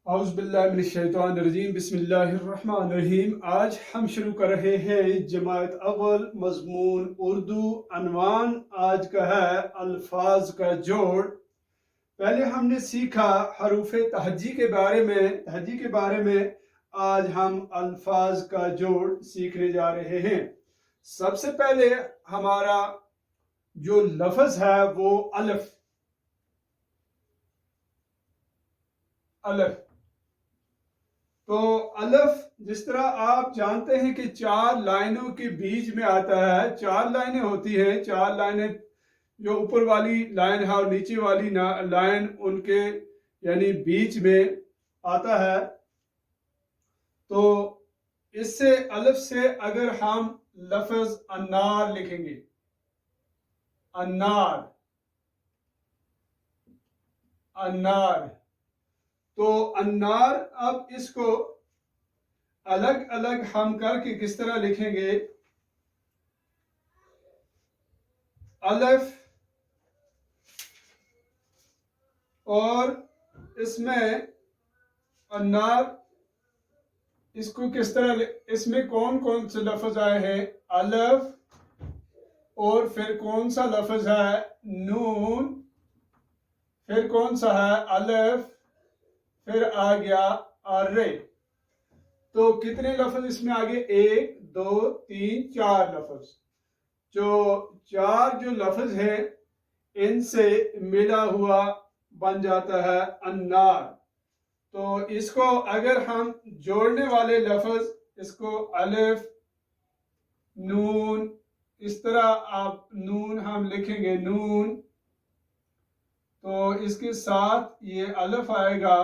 औज़ुबिल्लाहिमिनश्शैतानिर्रजीम बिस्मिल्लाहिर्रहमानिर्रहीम। आज हम शुरू कर रहे हैं जमात अव्वल मज़मून उर्दू। अनवान आज का है अल्फाज का जोड़। पहले हमने सीखा हरूफ तहज्जी के बारे में। आज हम अल्फाज का जोड़ सीखने जा रहे हैं। सबसे पहले हमारा जो लफ्ज़ है वो अलफ। तो अलफ जिस तरह आप जानते हैं कि चार लाइनों के बीच में आता है, चार लाइनें होती हैं। चार लाइनें, जो ऊपर वाली लाइन है और नीचे वाली लाइन, उनके यानी बीच में आता है। तो इससे अलफ से अगर हम लफ्ज अन्नार लिखेंगे, अन्नार, अन्नार, तो अन्नार, अब इसको अलग अलग हम करके किस तरह लिखेंगे? अलफ, और इसमें अन्नार, इसको किस तरह, इसमें कौन कौन से लफ्ज आए हैं? अलफ, और फिर कौन सा लफ्ज है? नून, फिर कौन सा है? अलफ, फिर आ गया अर्रे। तो कितने लफ्ज इसमें आ गए? 1 2 3 4 लफ्ज। जो चार जो लफ्ज हैं इनसे मिला हुआ बन जाता है अन्नार। तो इसको अगर हम जोड़ने वाले लफ्ज, इसको अलिफ, नून, इस तरह आप नून हम लिखेंगे, नून, तो इसके साथ ये अलिफ आएगा,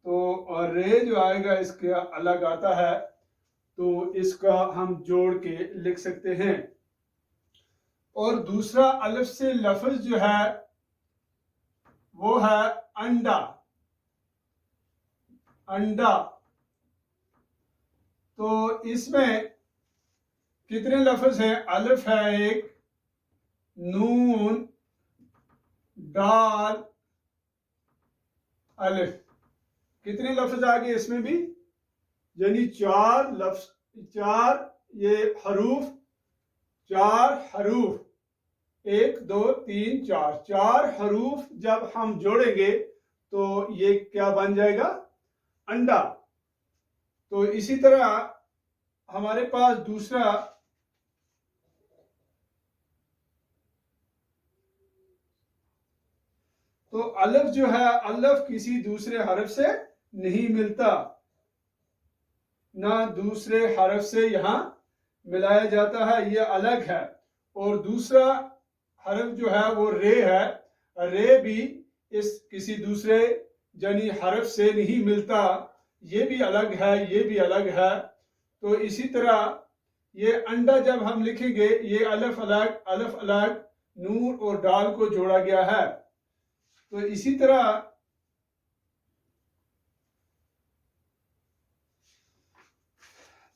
तो और रे जो आएगा इसके अलग आता है। तो इसका हम जोड़ के लिख सकते हैं। और दूसरा अलिफ से लफ्ज जो है वो है अंडा, अंडा। तो इसमें कितने लफ्ज हैं? अलिफ है एक, नून, दाल, अलिफ। कितने लफ्ज आ गए इसमें भी? यानी चार लफ्ज, चार ये हरूफ, चार हरूफ, 1 2 3 4, चार हरूफ जब हम जोड़ेंगे तो ये क्या बन जाएगा? अंडा। तो इसी तरह हमारे पास दूसरा, तो अलफ जो है, अलफ किसी दूसरे हरफ से नहीं मिलता, ना दूसरे हरफ से यहां मिलाया जाता है, ये अलग है। और दूसरा हरफ जो है वो रे है, रे भी इस किसी दूसरे यानी हरफ से नहीं मिलता, ये भी अलग है, ये भी अलग है। तो इसी तरह ये अंडा जब हम लिखेंगे, ये अलफ अलग, अलफ अलग, नून और डाल को जोड़ा गया है। तो इसी तरह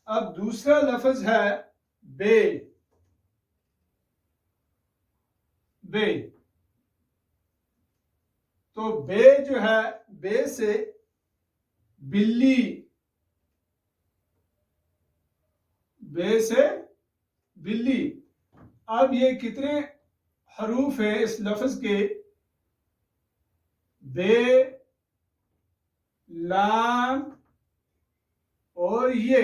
अब दूसरा लफ्ज है बे, बे। तो बे जो है, बे से बिल्ली, बे से बिल्ली। अब ये कितने हरूफ है इस लफ्ज के? बे, लाम और ये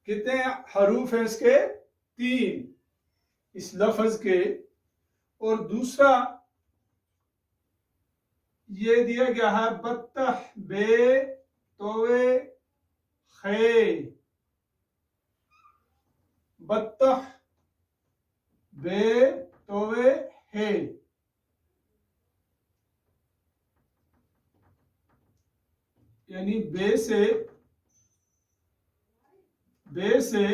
कितने हरूफ है इसके? 3 इस लफ्ज के। और दूसरा ये दिया गया है बत्तह, बे तोवे खे, बत्तह, बे तोवे हे। यानी बे से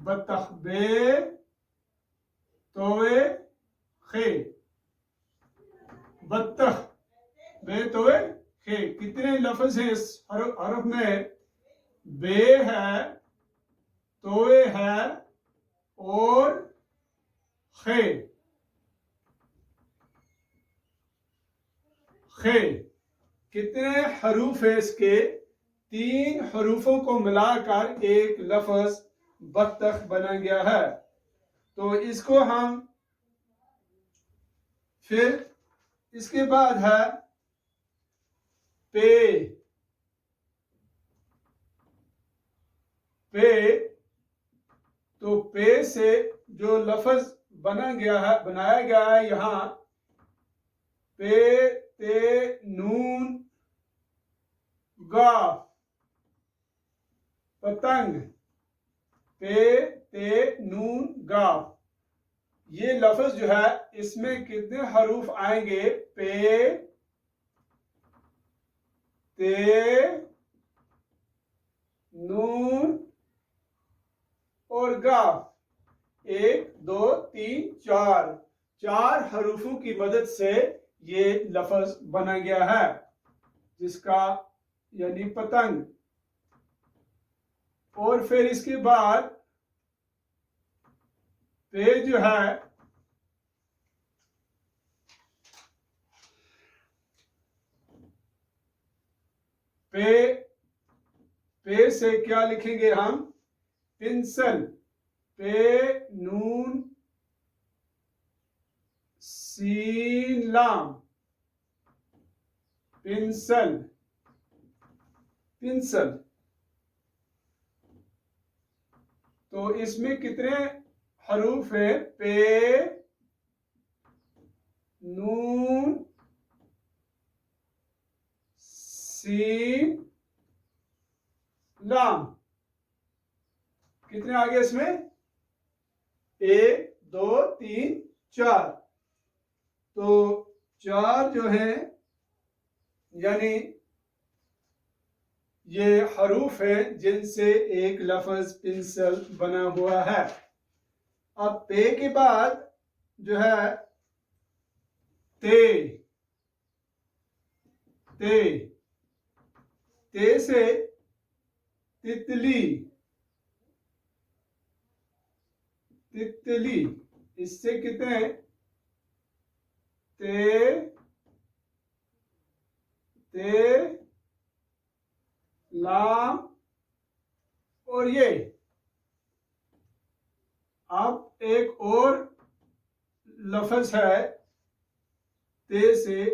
बत्तह, बे तोवे खे, बत्तह, बे तोवे खे। कितने लफ्ज हैं इस हरफ में? बे है, तोवे है और खे, खे। कितने हरूफ है इसके? 3 हरूफों को मिलाकर एक लफ्ज बत्तख बना गया है। तो इसको हम फिर इसके बाद है पे। पे, तो पे से जो लफ्ज बनाया गया है यहां पे ते नून गाफ, पतंग। पे ते नून गाफ, ये लफ्ज जो है इसमें कितने हरूफ आएंगे? पे ते नून और गाफ। 1 2 3 4, 4 हरूफों की मदद से ये लफ्ज बना गया है, जिसका यानी पतंग। और फिर इसके बाद पे जो है पे से क्या लिखेंगे हम? पेंसिल। पे नून सीन लाम, पेंसिल, पेंसिल। तो इसमें कितने हरूफ है? पे नून सीन लाम। कितने आ गए इसमें? 1 2 3 4। तो 4 जो है यानी ये हरूफ है जिनसे एक लफ्ज पेंसिल बना हुआ है। अब पे के बाद जो है ते। ते, ते से तितली, तितली। इससे कितने? ते ते लाम और ये। अब एक और लफ्ज है ते से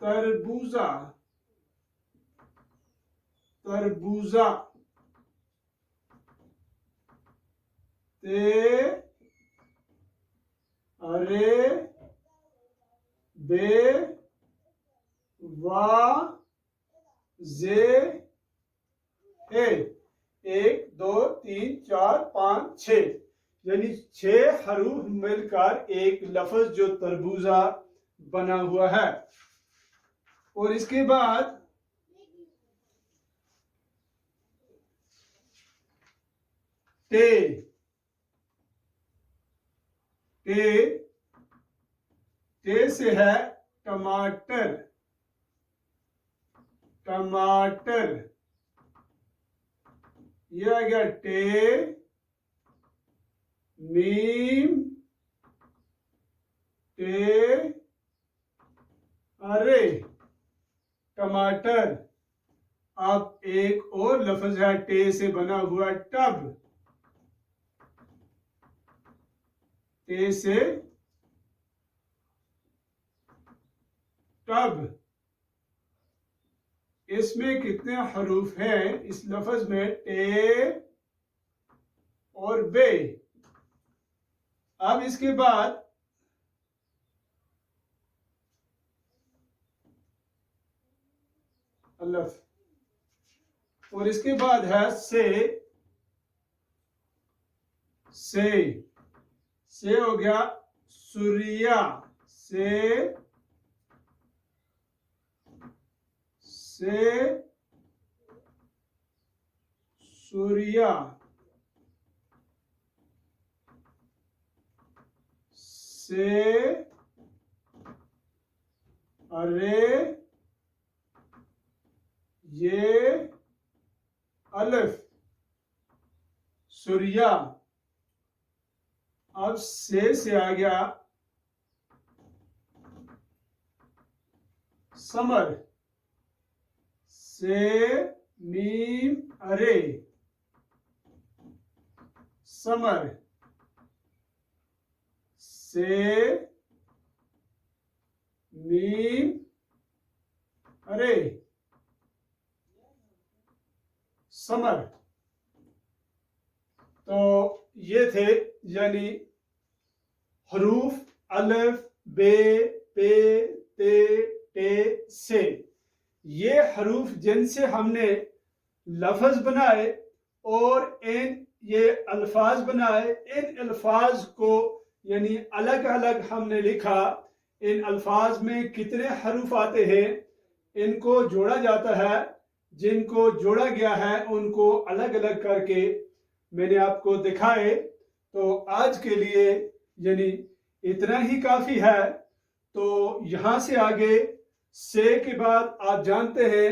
तरबूजा, तरबूजा। ते अरे बे वा जे ए। 1 2 3 4 5 6, यानी 6 हरूफ मिलकर एक लफ्ज जो तरबूजा बना हुआ है। और इसके बाद टे। टे, टे से है टमाटर, टमाटर। ये आ गया टे मीम टे अरे, टमाटर। अब एक और लफ्ज है टे से बना हुआ टब। टे से टब। इसमें कितने हरूफ हैं इस लफ्ज में? टे और बे। अब इसके बाद अल्फ, और इसके बाद है से। से हो गया सूर्या, से सूर्या। से अरे ये अलिफ, सूर्या। अब से आ गया समर, से मीम अरे, समर, से मीम अरे, समर। तो ये थे यानी हरूफ अलिफ, बे, पे, ते, टे, से। ये हरूफ जिनसे हमने लफ्ज बनाए और ये अल्फाज बनाए, इन अल्फाज को यानी अलग अलग हमने लिखा। इन अल्फाज में कितने हरूफ आते हैं इनको जोड़ा जाता है। जिनको जोड़ा गया है उनको अलग अलग करके मैंने आपको दिखाए। तो आज के लिए यानी इतना ही काफ़ी है। तो यहाँ से आगे से के बाद आप जानते हैं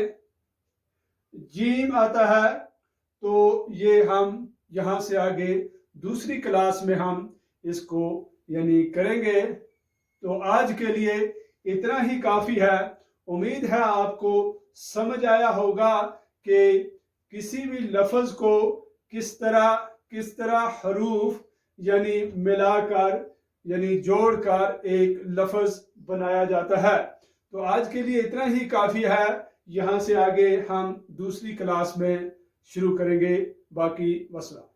जीम आता है। तो ये हम यहाँ से आगे दूसरी क्लास में हम इसको यानी करेंगे। तो आज के लिए इतना ही काफ़ी है। उम्मीद है आपको समझ आया होगा कि किसी भी लफ्ज़ को किस तरह हरूफ यानी मिलाकर यानी जोड़कर एक लफ्ज़ बनाया जाता है। तो आज के लिए इतना ही काफ़ी है। यहाँ से आगे हम दूसरी क्लास में शुरू करेंगे। बाकी वसला।